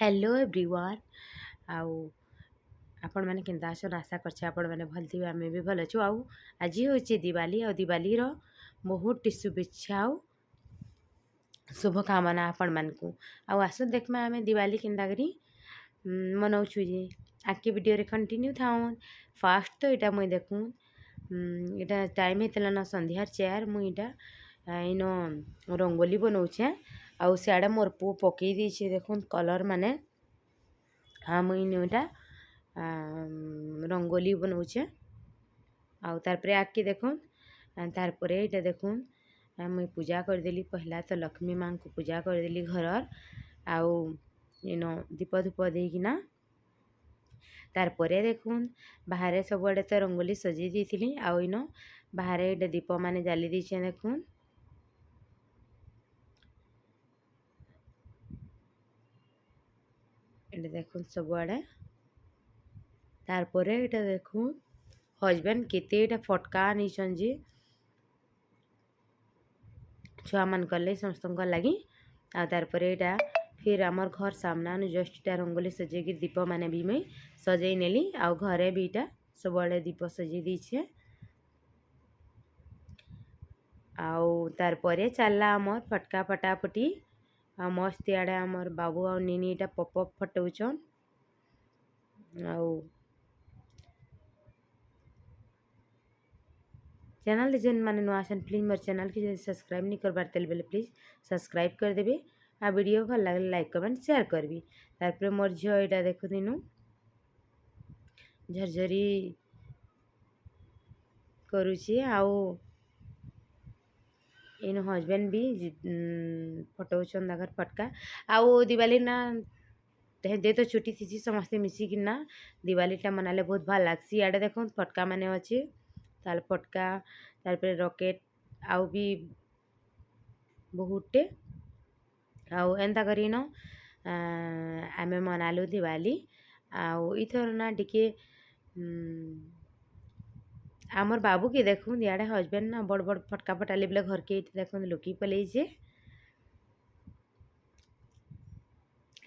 Hello everyone आउ आपण मैंने केन्ता अछन आशा करछे आपण मैंने भल थिबे आमे भी भल अछु। आउ आज होचे दिवाली आ दिवाली रो बहुत शुभेच्छा आउ शुभकामना आपण मानकू। आउ आसो देखमा आमे दिवाली केन्ता करी मनाउछु जे आके वीडियो रे कंटिन्यू थाउन। फास्ट तो एटा मुई देखून एटा टाइम हेतला ना संध्यार 4 मुई एटा इनो रंगोली बनाउछे। आउ सियाड़े मोर पु पकई दीछे देखुन कलर माने हाँ मुई इटा रंगोली बनाउछे। आउ तारपरे आके देखुन तारपरे एटा देखुन मुई पूजा करदेली। पहला तो लक्ष्मी माँ को पूजा करदेली घरर आउ इनो दीप धूप देकिना तारपरे देखुन बाहर सबुआड़े तो रंगोली सजे देइथिली। आउ इनो बाहर एटा दीप माने जाली दीछे देखुन। एटा देखुन सबुआड़े तारपरे एटा देखुन हजबैंड केते एटा फटका आनिछन जे छुआ मन कले समस्तन लगी। आ तारपरे एटा फिर आमर घर सामना नु जस्ट एटा रंगोली सजे के दीप माने भी मैं सजई नेली। आउ घरे भी एटा सबुआड़े दीप सजे दीछे। आउ तारपरे चलला आमर फटका फटाफटी आ मस्त इयाड़े आमर बाबू आ नीनी एटा पपअप फटौछन। आउ चैनल जेन माने नुआ आसन प्लीज मोर चैनल के जब सब्सक्राइब नहीं करबार तेल बेले प्लीज सब्सक्राइब कर देबे। आ वीडियो भल लगे लाइक कमेंट शेयर करबी। तारपरे मोर झियो एटा देखु दिनु झरझरी करूची। आउ इन हजबैंड भी फटौछन दागर फटका। आउ दिवाली ना दे तो छुट्टी थी समस्ते मिसिकिना दिवालीटा मनाले बहुत भल लागसी। इयाड़े देखुन फटका माने अच्छे ताल फटका तारपरे रॉकेट आउ भी बहुतटे आउ एंता करिनो आमे मनालु दिवाली। आउ इथर ना टिके आमर बाबू के देखुन इयाड़े हजबैंड ना बड़ बड़ फटका फटाले बेले घर के देखुन लुकी पलैछे।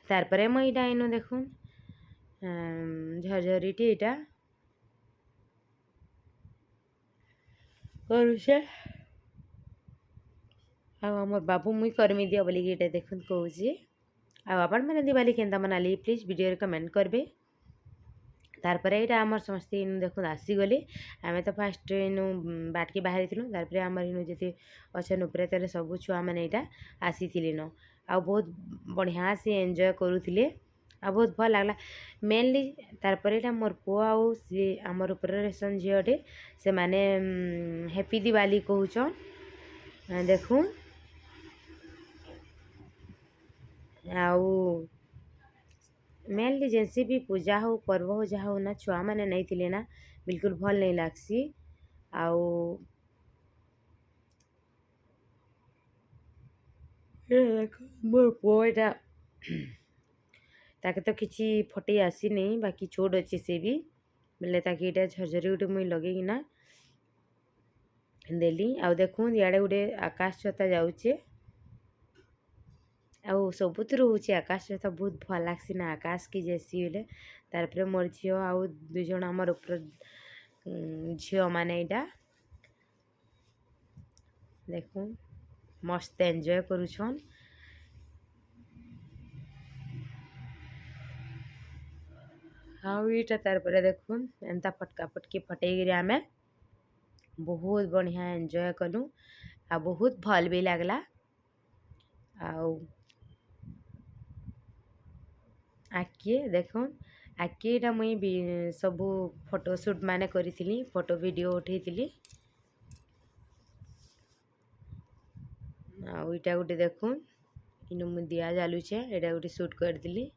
तारपरे मुई इटा इनु देखुन झरझरीटी इटा करूछे। आउ हमर बाबू मुई करमी दिया बोली इटा देखुन कहूची। आउ आपण मैंने दिवाली केन्ता मनाली प्लीज वीडियो रे कमेंट करबे। तारपरे एटा आमर समस्ते इनु देखुन आसीगले आमे तो फास्ट इनु बाटके बाहरी थिलु। तारपरे आमर इनु जति अछन उपरे तले सबु छुआ माने एटा आसीथिले न आ बहुत बढ़िया से एन्जॉय करूथिले आ बहुत भल लागला मेनली। तारपरे एटा मोर पुओ आउ से आमर उपरे रेसन झियोटे से माने हैप्पी दिवाली कहूछन देखुन। आउ मेनली जैसे भी पूजा हो पर्व हो जहाँ हो ना छुआ माने नहीं थिले ना बिल्कुल भल नहीं लागसी। आउ मोर पुओ एटा ताके तो किसी फटे आसी नहीं बाकी छोट अच्छे से भी बोले ताकि एटा झरझरी उठे मुई लगे ना देली। आउ देखुन इयाड़े गोटे आकाश छता जाऊे आउ सबुतिर होचे आकाश छता बहुत भल लागसी ना आकाश की जैसी बोले। तारपरे मोर झियो आउ दुई जण आमर ऊपर झियो माने एटा देखुन मस्त एन्जॉय करूछन। आउ इटा तारपरे देखुन एंता फटका फटकी फटेगिरी आमे बहुत बढ़िया एन्जॉय कलु आ बहुत भल भी लागला। आउ आके देखुन आके एटा मुई भी सबू फोटोशूट माने करिथिली फोटो वीडियो उठेइथिली। आउ इटा गोटे देखुन इनु मुई दिया जालुछे एटा गोटे शूट करदिली।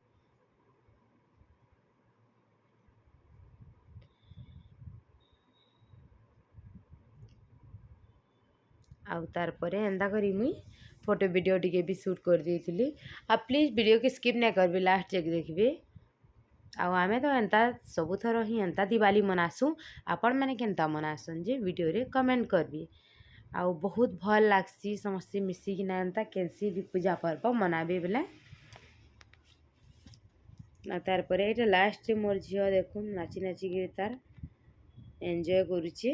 आउ तारपरे एंता करी मुई फोटो वीडियो टिके भी शूट कर देइथिली। आ प्लीज वीडियो के स्किप नहीं करबे लास्ट तक देखबे। आउ आमे तो एंता सबुथर ही एंता दिवाली मनासु आपण मैंने केन्ता मनासन जे वीडियो रे कमेंट करबी। आउ बहुत भल लागसी समस्ते मिसिकिना एंता केनसी भी पूजा पर्व मनाबे बेले। तार पर ये लास्ट मोर झील देखुन नाची नाचिक तार एंजॉय करुचे